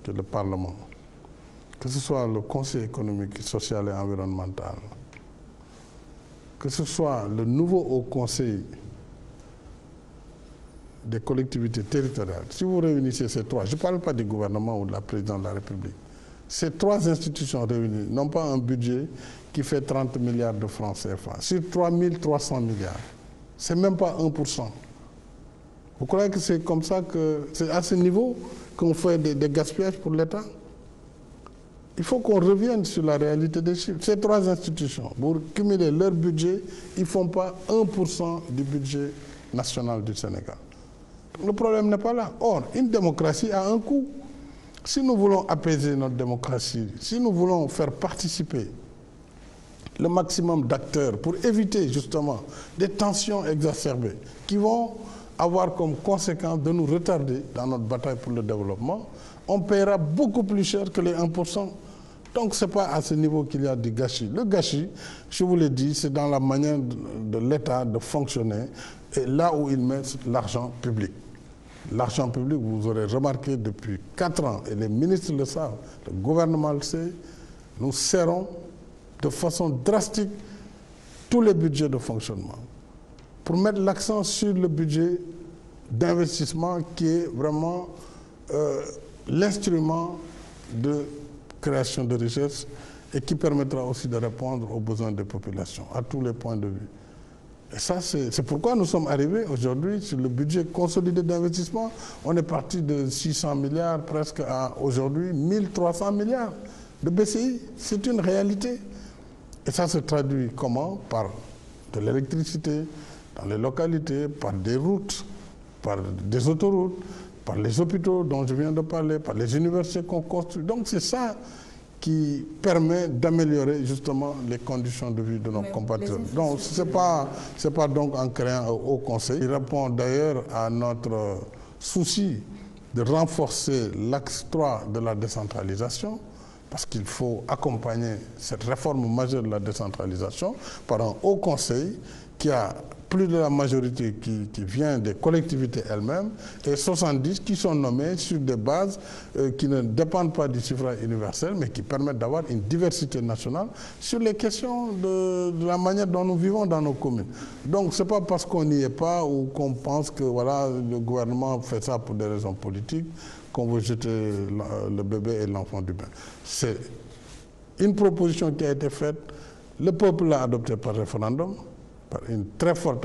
que le Parlement, que ce soit le Conseil économique, social et environnemental, que ce soit le nouveau Haut Conseil des collectivités territoriales, si vous réunissez ces trois, je ne parle pas du gouvernement ou de la présidente de la République, ces trois institutions réunies n'ont pas un budget qui fait 30 milliards de francs CFA, sur 3300 milliards. C'est même pas 1%. Vous croyez que c'est comme ça, que c'est à ce niveau qu'on fait des gaspillages pour l'État? Il faut qu'on revienne sur la réalité des chiffres. Ces trois institutions, pour cumuler leur budget, ils ne font pas 1% du budget national du Sénégal. Le problème n'est pas là. Or, une démocratie a un coût. Si nous voulons apaiser notre démocratie, si nous voulons faire participer le maximum d'acteurs pour éviter justement des tensions exacerbées qui vont avoir comme conséquence de nous retarder dans notre bataille pour le développement, on paiera beaucoup plus cher que les 1%. Donc ce n'est pas à ce niveau qu'il y a du gâchis. Le gâchis, je vous l'ai dit, c'est dans la manière de l'État de fonctionner et là où il met l'argent public. L'argent public, vous aurez remarqué depuis 4 ans, et les ministres le savent, le gouvernement le sait, nous serrons de façon drastique tous les budgets de fonctionnement pour mettre l'accent sur le budget d'investissement qui est vraiment l'instrument de création de richesse et qui permettra aussi de répondre aux besoins des populations à tous les points de vue. Et ça, c'est pourquoi nous sommes arrivés aujourd'hui sur le budget consolidé d'investissement. On est parti de 600 milliards presque à aujourd'hui 1300 milliards de BCI. C'est une réalité. Et ça se traduit comment? Par de l'électricité dans les localités, par des routes, par des autoroutes, par les hôpitaux dont je viens de parler, par les universités qu'on construit. Donc c'est ça qui permet d'améliorer justement les conditions de vie de nos compatriotes. Donc ce n'est pas donc en créant un haut conseil. Il répond d'ailleurs à notre souci de renforcer l'axe 3 de la décentralisation, parce qu'il faut accompagner cette réforme majeure de la décentralisation par un haut conseil qui a plus de la majorité qui vient des collectivités elles-mêmes et 70 qui sont nommés sur des bases qui ne dépendent pas du suffrage universel mais qui permettent d'avoir une diversité nationale sur les questions de la manière dont nous vivons dans nos communes. Donc ce n'est pas parce qu'on n'y est pas ou qu'on pense que voilà, le gouvernement fait ça pour des raisons politiques qu'on veut jeter le bébé et l'enfant du bain. C'est une proposition qui a été faite, le peuple l'a adoptée par référendum, par une très forte